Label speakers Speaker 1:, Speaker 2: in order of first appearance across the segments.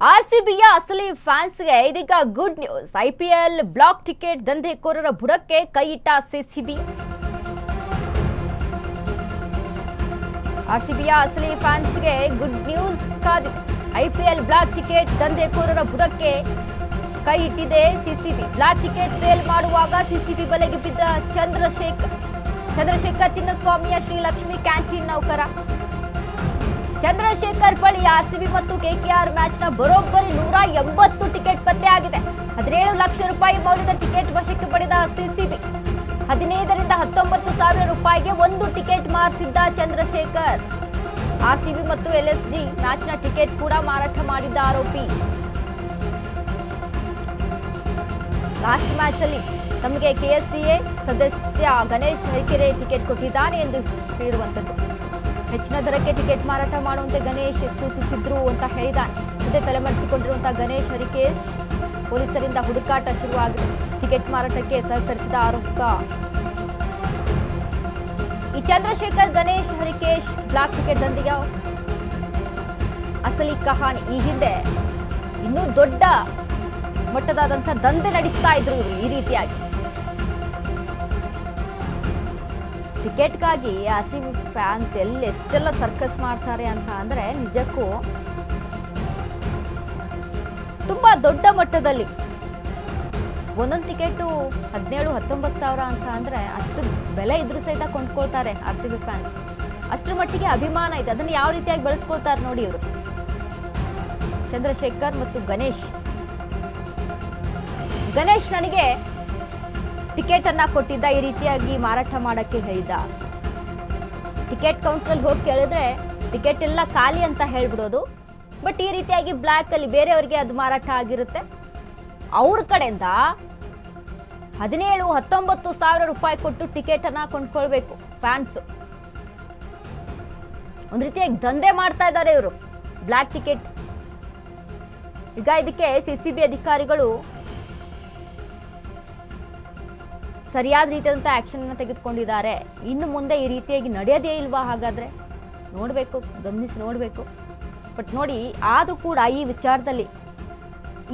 Speaker 1: ಆರ್ಸಿಬಿಯ ಅಸಲಿ ಫ್ಯಾನ್ಸ್ಗೆ ಇದೀಗ good news. IPL black ticket ದಂಧೆಕೋರರ ಬುಡಕ್ಕೆ ಕೈಯಿಟ್ಟ ಸಿಸಿಬಿ. ಆರ್ಸಿಬಿಯ ಅಸಲಿ ಫ್ಯಾನ್ಸ್ಗೆ ಗುಡ್ ನ್ಯೂಸ್ ಕಾದಿದೆ. ಐಪಿಎಲ್ ಬ್ಲಾಕ್ ಟಿಕೆಟ್ ದಂಧೆಕೋರರ ಬುಡಕ್ಕೆ ಕೈ ಇಟ್ಟಿದೆ ಸಿಸಿಬಿ. ಬ್ಲಾಕ್ ಟಿಕೆಟ್ ಸೇಲ್ ಮಾಡುವಾಗ ಸಿಸಿಬಿ ಬಲೆಗೆ ಬಿದ್ದ ಚಂದ್ರಶೇಖರ್ ಚಿನ್ನಸ್ವಾಮಿಯ ಶ್ರೀಲಕ್ಷ್ಮಿ ಕ್ಯಾಂಟೀನ್ ನೌಕರ. ಚಂದ್ರಶೇಖರ್ ಬಳಿ ಆರ್ಸಿಬಿ ಮತ್ತು ಕೆಕೆಆರ್ ಮ್ಯಾಚ್ನ ಬರೋಬ್ಬರಿ 180 ಟಿಕೆಟ್ ಪತ್ತೆಯಾಗಿದೆ. 17 ಲಕ್ಷ ರೂಪಾಯಿ ಮೌಲ್ಯದ ಟಿಕೆಟ್ ವಶಕ್ಕೆ ಪಡೆದ ಸಿಸಿಬಿ 15 ರಿಂದ 19 ಸಾವಿರ ರೂಪಾಯಿಗೆ ಒಂದು ಟಿಕೆಟ್ ಮಾರ್ತಿದ್ದ ಚಂದ್ರಶೇಖರ್. ಆರ್ಸಿಬಿ ಮತ್ತು ಎಲ್ಎಸ್ಜಿ ಮ್ಯಾಚ್ನ ಟಿಕೆಟ್ ಕೂಡ ಮಾರಾಟ ಮಾಡಿದ್ದ ಆರೋಪಿ. ಲಾಸ್ಟ್ ಮ್ಯಾಚ್ ಅಲ್ಲಿ ತಮಗೆ ಕೆಎಸ್ಸಿಎ ಸದಸ್ಯ ಗಣೇಶ್ ಹರಿಕೆರೆ ಟಿಕೆಟ್ ಕೊಟ್ಟಿದ್ದಾನೆ ಎಂದು ಹೇಳಿರುವಂತದ್ದು. ಹೆಚ್ಚಿನ ದರಕ್ಕೆ ಟಿಕೆಟ್ ಮಾರಾಟ ಮಾಡುವಂತೆ ಗಣೇಶ್ ಸೂಚಿಸಿದ್ರು ಅಂತ ಹೇಳಿದ್ದಾನೆ. ಇದೇ ತಲೆಮರೆಸಿಕೊಂಡಿರುವಂತಹ ಗಣೇಶ್ ಹರಿಕೇಶ್ ಪೊಲೀಸರಿಂದ ಹುಡುಕಾಟ ಶುರುವಾಗಿದೆ. ಟಿಕೆಟ್ ಮಾರಾಟಕ್ಕೆ ಸಹಕರಿಸಿದ ಆರೋಪ. ಈ ಚಂದ್ರಶೇಖರ್ ಗಣೇಶ್ ಹರಿಕೇಶ್ ಬ್ಲಾಕ್ ಟಿಕೆಟ್ ದಂಧೆಯ ಅಸಲಿ ಕಹಾನಿ. ಈ ಹಿಂದೆ ಇನ್ನೂ ದೊಡ್ಡ ಮಟ್ಟದಾದಂತಹ ದಂಧೆ ನಡೆಸ್ತಾ ಇದ್ರು ಇವರು. ಈ ರೀತಿಯಾಗಿ ಟಿಕೆಟ್ಗಾಗಿ ಆರ್ಸಿಬಿ ಫ್ಯಾನ್ಸ್ ಎಷ್ಟೆಲ್ಲ ಸರ್ಕಸ್ ಮಾಡ್ತಾರೆ ಅಂತ ಅಂದ್ರೆ ನಿಜಕ್ಕೂ ತುಂಬಾ ದೊಡ್ಡ ಮಟ್ಟದಲ್ಲಿ. ಒಂದೊಂದು ಟಿಕೆಟು 17-19 ಸಾವಿರ ಅಂತ ಅಂದ್ರೆ ಅಷ್ಟು ಬೆಲೆ ಇದ್ರೂ ಸಹಿತ ಕೊಂಡ್ಕೊಳ್ತಾರೆ ಆರ್ಸಿಬಿ ಫ್ಯಾನ್ಸ್. ಅಷ್ಟರ ಮಟ್ಟಿಗೆ ಅಭಿಮಾನ ಇದೆ. ಅದನ್ನು ಯಾವ ರೀತಿಯಾಗಿ ಬಳಸ್ಕೊಳ್ತಾರೆ ನೋಡಿ ಇವರು ಚಂದ್ರಶೇಖರ್ ಮತ್ತು ಗಣೇಶ್. ಗಣೇಶ್ ನನಗೆ ಟಿಕೆಟ್ ಅನ್ನ ಕೊಟ್ಟಿದ್ದ, ಈ ರೀತಿಯಾಗಿ ಮಾರಾಟ ಮಾಡಕ್ಕೆ ಹೇಳಿದ್ದ. ಟಿಕೆಟ್ ಕೌಂಟರ್ ಹೋಗಿ ಕೇಳಿದ್ರೆ ಟಿಕೆಟ್ ಎಲ್ಲ ಖಾಲಿ ಅಂತ ಹೇಳ್ಬಿಡೋದು. ಬಟ್ ಈ ರೀತಿಯಾಗಿ ಬ್ಲ್ಯಾಕ್ ಅಲ್ಲಿ ಬೇರೆಯವರಿಗೆ ಅದು ಮಾರಾಟ ಆಗಿರುತ್ತೆ. ಅವ್ರ ಕಡೆಯಿಂದ 17-19 ಸಾವಿರ ರೂಪಾಯಿ ಕೊಟ್ಟು ಟಿಕೆಟ್ ಅನ್ನ ಕೊಂಡ್ಕೊಳ್ಬೇಕು ಫ್ಯಾನ್ಸ್. ಒಂದ್ ರೀತಿಯಾಗಿ ದಂಧೆ ಮಾಡ್ತಾ ಇದ್ದಾರೆ ಇವರು ಬ್ಲ್ಯಾಕ್ ಟಿಕೆಟ್. ಈಗ ಇದಕ್ಕೆ ಸಿಸಿಬಿ ಅಧಿಕಾರಿಗಳು ಸರಿಯಾದ ರೀತಿಯಾದಂಥ ಆಕ್ಷನ್ ಅನ್ನು ತೆಗೆದುಕೊಂಡಿದ್ದಾರೆ. ಇನ್ನು ಮುಂದೆ ಈ ರೀತಿಯಾಗಿ ನಡೆಯೋದೇ ಇಲ್ವಾ? ಹಾಗಾದ್ರೆ ನೋಡಬೇಕು, ಗಮನಿಸಿ ನೋಡಬೇಕು. ಬಟ್ ನೋಡಿ, ಆದರೂ ಕೂಡ ಈ ವಿಚಾರದಲ್ಲಿ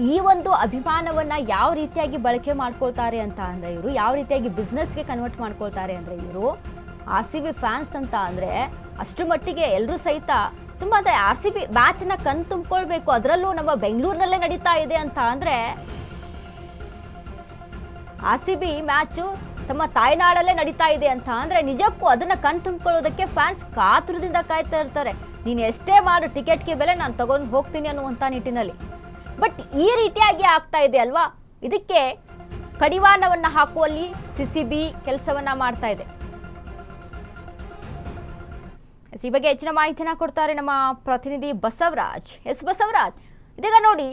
Speaker 1: ಈ ಒಂದು ಅಭಿಮಾನವನ್ನ ಯಾವ ರೀತಿಯಾಗಿ ಬಳಕೆ ಮಾಡ್ಕೊಳ್ತಾರೆ ಅಂತ ಅಂದ್ರೆ ಇವರು, ಯಾವ ರೀತಿಯಾಗಿ ಬಿಸ್ನೆಸ್ಗೆ ಕನ್ವರ್ಟ್ ಮಾಡ್ಕೊಳ್ತಾರೆ ಅಂದ್ರೆ ಇವರು, ಆರ್ಸಿಬಿ ಫ್ಯಾನ್ಸ್ ಅಂತ ಅಂದ್ರೆ ಅಷ್ಟು ಮಟ್ಟಿಗೆ ಎಲ್ಲರೂ ಸಹಿತ ತುಂಬಾ ಆರ್ಸಿಬಿ ಮ್ಯಾಚ್ನ ಕಣ್ ತುಂಬಿಕೊಳ್ಬೇಕು, ಅದರಲ್ಲೂ ನಮ್ಮ ಬೆಂಗಳೂರಿನಲ್ಲೇ ನಡೀತಾ ಇದೆ ಅಂತ ಅಂದ್ರೆ, ಆರ್ಸಿಬಿ ಮ್ಯಾಚು ತಮ್ಮ ತಾಯ್ನಾಡಲ್ಲೇ ನಡೀತಾ ಇದೆ ಅಂತ ಅಂದ್ರೆ ನಿಜಕ್ಕೂ ಅದನ್ನ ಕಣ್ ತುಂಬಿಕೊಳ್ಳೋದಕ್ಕೆ ಫ್ಯಾನ್ಸ್ ಕಾತುರದಿಂದ ಕಾಯ್ತಾ ಇರ್ತಾರೆ. ನೀನು ಎಷ್ಟೇ ಮಾಡು ಟಿಕೆಟ್ಗೆ ಬೆಲೆ ನಾನು ತಗೊಂಡು ಹೋಗ್ತೀನಿ ಅನ್ನುವಂಥ ನಿಟ್ಟಿನಲ್ಲಿ. ಬಟ್ ಈ ರೀತಿಯಾಗಿ ಆಗ್ತಾ ಇದೆ ಅಲ್ವಾ? ಇದಕ್ಕೆ ಕಡಿವಾಣವನ್ನ ಹಾಕುವಲ್ಲಿ ಸಿಸಿಬಿ ಕೆಲಸವನ್ನ ಮಾಡ್ತಾ ಇದೆ. ಈ ಬಗ್ಗೆ ಹೆಚ್ಚಿನ ಮಾಹಿತಿನ ಕೊಡ್ತಾರೆ ನಮ್ಮ ಪ್ರತಿನಿಧಿ ಬಸವರಾಜ್. ಬಸವರಾಜ್, ಇದೀಗ ನೋಡಿ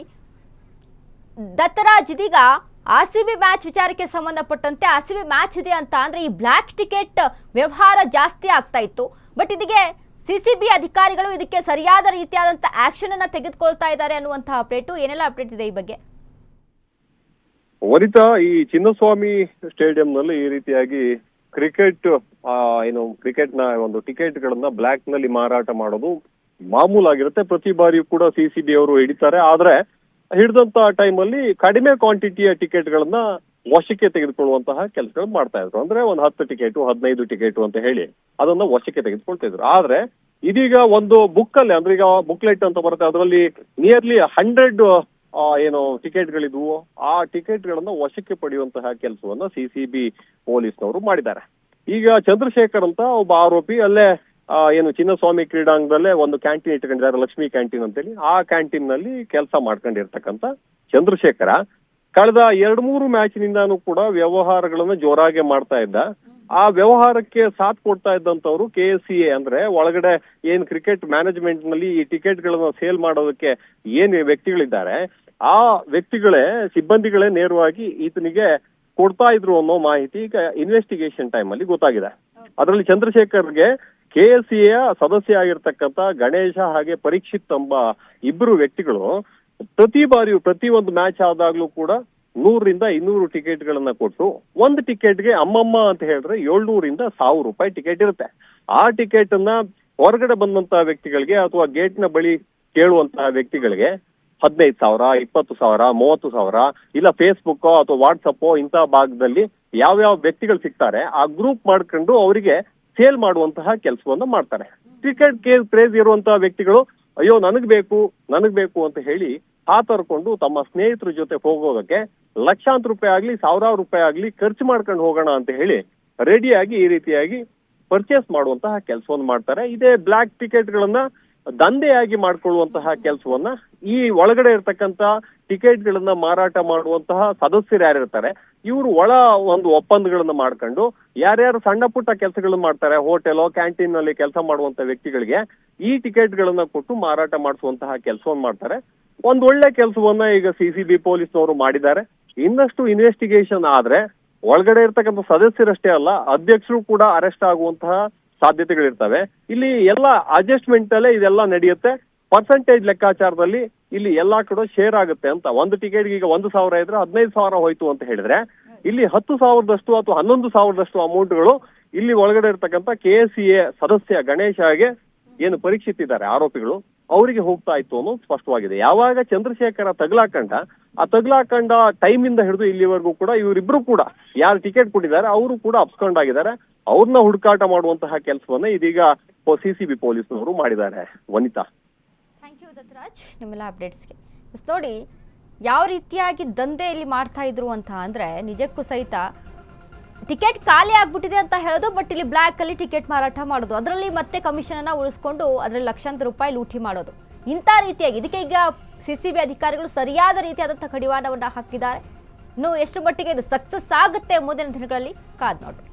Speaker 1: ದತ್ತರಾಜ್, ಇದೀಗ ಆರ್ಸಿಬಿ ಮ್ಯಾಚ್ ವಿಚಾರಕ್ಕೆ ಸಂಬಂಧಪಟ್ಟಂತೆ ಆರ್ಸಿಬಿ ಮ್ಯಾಚ್ ಇದೆ ಅಂತ ಅಂದ್ರೆ ಈ ಬ್ಲ್ಯಾಕ್ ಟಿಕೆಟ್ ವ್ಯವಹಾರ ಜಾಸ್ತಿ ಆಗ್ತಾ ಇತ್ತು. ಬಟ್ ಇದಕ್ಕೆ ಸಿಸಿಬಿ ಅಧಿಕಾರಿಗಳು ಇದಕ್ಕೆ ಸರಿಯಾದ ರೀತಿಯಾದಂತ ಆಕ್ಷನ್ ಅನ್ನ ತೆಗೆದುಕೊಳ್ತಾ ಇದ್ದಾರೆ ಅನ್ನುವಂತಹ ಅಪ್ಡೇಟು. ಏನೆಲ್ಲ ಅಪ್ಡೇಟ್ ಇದೆ ಈ ಬಗ್ಗೆ?
Speaker 2: ವನಿತಾ, ಈ ಚಿನ್ನಸ್ವಾಮಿ ಸ್ಟೇಡಿಯಂನಲ್ಲಿ ಈ ರೀತಿಯಾಗಿ ಕ್ರಿಕೆಟ್ನ ಒಂದು ಟಿಕೆಟ್ಗಳನ್ನ ಬ್ಲ್ಯಾಕ್ ನಲ್ಲಿ ಮಾರಾಟ ಮಾಡೋದು ಮಾಮೂಲಾಗಿರುತ್ತೆ. ಪ್ರತಿ ಬಾರಿಯೂ ಕೂಡ ಸಿಸಿಬಿ ಅವರು ಹಿಡಿತಾರೆ. ಆದ್ರೆ ಹಿಡಿದಂತ ಟೈಮಲ್ಲಿ ಕಡಿಮೆ ಕ್ವಾಂಟಿಟಿಯ ಟಿಕೆಟ್ಗಳನ್ನ ವಶಕ್ಕೆ ತೆಗೆದುಕೊಳ್ಳುವಂತಹ ಕೆಲಸಗಳು ಮಾಡ್ತಾ ಇದ್ರು. ಅಂದ್ರೆ ಒಂದು 10 ಟಿಕೆಟ್ 15 ಟಿಕೆಟ್ ಅಂತ ಹೇಳಿ ಅದನ್ನ ವಶಕ್ಕೆ ತೆಗೆದುಕೊಳ್ತಾ ಇದ್ರು. ಆದ್ರೆ ಇದೀಗ ಒಂದು ಬುಕ್ ಅಲ್ಲಿ, ಅಂದ್ರೆ ಈಗ ಬುಕ್ಲೆಟ್ ಅಂತ ಬರುತ್ತೆ, ಅದರಲ್ಲಿ ನಿಯರ್ಲಿ 100 ಟಿಕೆಟ್ಗಳಿದ್ವು. ಆ ಟಿಕೆಟ್ಗಳನ್ನ ವಶಕ್ಕೆ ಪಡೆಯುವಂತಹ ಕೆಲಸವನ್ನ ಸಿಸಿಬಿ ಪೊಲೀಸ್ನವರು ಮಾಡಿದ್ದಾರೆ. ಈಗ ಚಂದ್ರಶೇಖರ್ ಅಂತ ಒಬ್ಬ ಆರೋಪಿ ಅಲ್ಲೇ ಚಿನ್ನಸ್ವಾಮಿ ಕ್ರೀಡಾಂಗದಲ್ಲೇ ಒಂದು ಕ್ಯಾಂಟೀನ್ ಇಟ್ಕೊಂಡಿದ್ದಾರೆ, ಲಕ್ಷ್ಮಿ ಕ್ಯಾಂಟೀನ್ ಅಂತೇಳಿ. ಆ ಕ್ಯಾಂಟೀನ್ ನಲ್ಲಿ ಕೆಲಸ ಮಾಡ್ಕೊಂಡಿರ್ತಕ್ಕಂಥ ಚಂದ್ರಶೇಖರ ಕಳೆದ 2-3 ಮ್ಯಾಚ್ನಿಂದಾನು ಕೂಡ ವ್ಯವಹಾರಗಳನ್ನ ಜೋರಾಗಿ ಮಾಡ್ತಾ ಇದ್ದ. ಆ ವ್ಯವಹಾರಕ್ಕೆ ಸಾಥ್ ಕೊಡ್ತಾ ಇದ್ದಂತವ್ರು ಕೆಎಸ್ಸಿಎ, ಅಂದ್ರೆ ಒಳಗಡೆ ಏನ್ ಕ್ರಿಕೆಟ್ ಮ್ಯಾನೇಜ್ಮೆಂಟ್ ನಲ್ಲಿ ಈ ಟಿಕೆಟ್ ಗಳನ್ನ ಸೇಲ್ ಮಾಡೋದಕ್ಕೆ ಏನ್ ವ್ಯಕ್ತಿಗಳಿದ್ದಾರೆ, ಆ ವ್ಯಕ್ತಿಗಳೇ, ಸಿಬ್ಬಂದಿಗಳೇ ನೇರವಾಗಿ ಈತನಿಗೆ ಕೊಡ್ತಾ ಇದ್ರು ಅನ್ನೋ ಮಾಹಿತಿ ಈಗ ಇನ್ವೆಸ್ಟಿಗೇಷನ್ ಟೈಮ್ ಅಲ್ಲಿ ಗೊತ್ತಾಗಿದೆ. ಅದರಲ್ಲಿ ಚಂದ್ರಶೇಖರ್ಗೆ ಕೆಎಸ್ಸಿಎ ಸದಸ್ಯ ಆಗಿರ್ತಕ್ಕಂಥ ಗಣೇಶ ಹಾಗೆ ಪರೀಕ್ಷಿತ್ ಎಂಬ ಇಬ್ಬರು ವ್ಯಕ್ತಿಗಳು ಪ್ರತಿ ಒಂದು ಮ್ಯಾಚ್ ಆದಾಗ್ಲೂ ಕೂಡ 100 ರಿಂದ 200 ಟಿಕೆಟ್ಗಳನ್ನ ಕೊಟ್ಟು, ಒಂದು ಟಿಕೆಟ್ಗೆ ಅಮ್ಮಮ್ಮ ಅಂತ ಹೇಳಿದ್ರೆ 700 ರಿಂದ 1000 ರೂಪಾಯಿ ಟಿಕೆಟ್ ಇರುತ್ತೆ. ಆ ಟಿಕೆಟ್ ಅನ್ನ ಹೊರಗಡೆ ಬಂದಂತಹ ವ್ಯಕ್ತಿಗಳಿಗೆ ಅಥವಾ ಗೇಟ್ನ ಬಳಿ ಕೇಳುವಂತಹ ವ್ಯಕ್ತಿಗಳಿಗೆ 15,000, 20,000, 30,000 ಇಲ್ಲ ಫೇಸ್ಬುಕ್ ಅಥವಾ ವಾಟ್ಸಪ್ ಇಂಥ ಭಾಗದಲ್ಲಿ ಯಾವ್ಯಾವ ವ್ಯಕ್ತಿಗಳು ಸಿಗ್ತಾರೆ ಆ ಗ್ರೂಪ್ ಮಾಡ್ಕೊಂಡು ಅವರಿಗೆ ಸೇಲ್ ಮಾಡುವಂತಹ ಕೆಲಸವನ್ನ ಮಾಡ್ತಾರೆ. ಟಿಕೆಟ್ ಕ್ರೇಜ್ ಇರುವಂತಹ ವ್ಯಕ್ತಿಗಳು ಅಯ್ಯೋ ನನಗ್ ಬೇಕು ಅಂತ ಹೇಳಿ ಹಾತರ್ಕೊಂಡು ತಮ್ಮ ಸ್ನೇಹಿತರ ಜೊತೆ ಹೋಗೋದಕ್ಕೆ ಲಕ್ಷಾಂತರ ರೂಪಾಯಿ ಆಗ್ಲಿ 1,000 ರೂಪಾಯಿ ಆಗ್ಲಿ ಖರ್ಚು ಮಾಡ್ಕೊಂಡು ಹೋಗೋಣ ಅಂತ ಹೇಳಿ ರೆಡಿಯಾಗಿ ಈ ರೀತಿಯಾಗಿ ಪರ್ಚೇಸ್ ಮಾಡುವಂತಹ ಕೆಲಸವನ್ನು ಮಾಡ್ತಾರೆ. ಇದೇ ಬ್ಲಾಕ್ ಟಿಕೆಟ್ಗಳನ್ನ ದಂಧೆಯಾಗಿ ಮಾಡ್ಕೊಳ್ಳುವಂತಹ ಕೆಲಸವನ್ನ ಈ ಒಳಗಡೆ ಇರ್ತಕ್ಕಂತ ಟಿಕೆಟ್ಗಳನ್ನ ಮಾರಾಟ ಮಾಡುವಂತಹ ಸದಸ್ಯರು ಯಾರಿರ್ತಾರೆ ಇವರು ಒಂದು ಒಪ್ಪಂದಗಳನ್ನ ಮಾಡ್ಕೊಂಡು ಯಾರ್ಯಾರು ಸಣ್ಣ ಪುಟ್ಟ ಕೆಲಸಗಳನ್ನ ಮಾಡ್ತಾರೆ, ಹೋಟೆಲ್ ಕ್ಯಾಂಟೀನ್ ನಲ್ಲಿ ಕೆಲಸ ಮಾಡುವಂತ ವ್ಯಕ್ತಿಗಳಿಗೆ ಈ ಟಿಕೆಟ್ಗಳನ್ನ ಕೊಟ್ಟು ಮಾರಾಟ ಮಾಡಿಸುವಂತಹ ಕೆಲಸವನ್ನ ಮಾಡ್ತಾರೆ. ಒಂದ್ ಒಳ್ಳೆ ಕೆಲಸವನ್ನ ಈಗ CCB ಪೊಲೀಸ್ನವರು ಮಾಡಿದ್ದಾರೆ. ಇನ್ನಷ್ಟು ಇನ್ವೆಸ್ಟಿಗೇಷನ್ ಆದ್ರೆ ಒಳಗಡೆ ಇರ್ತಕ್ಕಂಥ ಸದಸ್ಯರಷ್ಟೇ ಅಲ್ಲ ಅಧ್ಯಕ್ಷರು ಕೂಡ ಅರೆಸ್ಟ್ ಆಗುವಂತಹ ಸಾಧ್ಯತೆಗಳಿರ್ತವೆ. ಇಲ್ಲಿ ಎಲ್ಲ ಅಡ್ಜಸ್ಟ್ಮೆಂಟ್ ಅಲ್ಲೇ ಇದೆಲ್ಲ ನಡೆಯುತ್ತೆ. ಪರ್ಸೆಂಟೇಜ್ ಲೆಕ್ಕಾಚಾರದಲ್ಲಿ ಇಲ್ಲಿ ಎಲ್ಲಾ ಕಡೆ ಶೇರ್ ಆಗುತ್ತೆ ಅಂತ. ಒಂದು ಟಿಕೆಟ್ಗೆ ಈಗ 1,000 ಇದ್ರೆ 15,000 ಹೋಯ್ತು ಅಂತ ಹೇಳಿದ್ರೆ ಇಲ್ಲಿ 10,000ದಷ್ಟು ಅಥವಾ 11,000ದಷ್ಟು ಅಮೌಂಟ್ಗಳು ಇಲ್ಲಿ ಒಳಗಡೆ ಇರ್ತಕ್ಕಂಥ KSCA ಸದಸ್ಯ ಗಣೇಶಗೆ ಏನು ಪರೀಕ್ಷಿಸಿದ್ದಾರೆ ಆರೋಪಿಗಳು ಅವರಿಗೆ ಹೋಗ್ತಾ ಇತ್ತು ಅನ್ನೋದು ಸ್ಪಷ್ಟವಾಗಿದೆ. ಯಾವಾಗ ಚಂದ್ರಶೇಖರ ಆ ತಗ್ಲಾಕಂಡ ಟೈಮ್ ಇಂದ ಹಿಡಿದು ಇಲ್ಲಿವರೆಗೂ ಕೂಡ ಇವರಿಬ್ರು ಕೂಡ ಯಾರು ಟಿಕೆಟ್ ಕೊಟ್ಟಿದ್ದಾರೆ ಅವರು ಕೂಡ ಅಪ್ಸ್ಕೊಂಡಾಗಿದ್ದಾರೆ. ಅವ್ರನ್ನ ಹುಡುಕಾಟ ಮಾಡುವಂತಹ ಕೆಲಸವನ್ನ ಇದೀಗ CCB ಪೊಲೀಸ್ನವರು ಮಾಡಿದ್ದಾರೆ. ವನಿತಾ,
Speaker 1: ಥ್ಯಾಂಕ್ ಯು ದತ್ತರಾಜ್ ನಿಮ್ಮೆಲ್ಲ ಅಪ್ಡೇಟ್ಸ್ಗೆ. ನೋಡಿ ಯಾವ ರೀತಿಯಾಗಿ ದಂಧೆಯಲ್ಲಿ ಮಾಡ್ತಾ ಇದ್ರು ಅಂತ ಅಂದರೆ ನಿಜಕ್ಕೂ ಸಹಿತ ಟಿಕೆಟ್ ಖಾಲಿ ಆಗ್ಬಿಟ್ಟಿದೆ ಅಂತ ಹೇಳೋದು, ಬಟ್ ಇಲ್ಲಿ ಬ್ಲ್ಯಾಕಲ್ಲಿ ಟಿಕೆಟ್ ಮಾರಾಟ ಮಾಡೋದು, ಅದರಲ್ಲಿ ಮತ್ತೆ ಕಮಿಷನನ್ನು ಉಳಿಸ್ಕೊಂಡು ಅದರಲ್ಲಿ ಲಕ್ಷಾಂತರ ರೂಪಾಯಿ ಲೂಟಿ ಮಾಡೋದು, ಇಂಥ ರೀತಿಯಾಗಿ ಇದಕ್ಕೆ ಈಗ CCB ಅಧಿಕಾರಿಗಳು ಸರಿಯಾದ ರೀತಿಯಾದಂಥ ಕಡಿವಾಣವನ್ನು ಹಾಕಿದ್ದಾರೆ. ಇನ್ನು ಎಷ್ಟು ಮಟ್ಟಿಗೆ ಇದು ಸಕ್ಸಸ್ ಆಗುತ್ತೆ ಮುಂದಿನ ದಿನಗಳಲ್ಲಿ ಕಾದ್ ನೋಡೋಣ.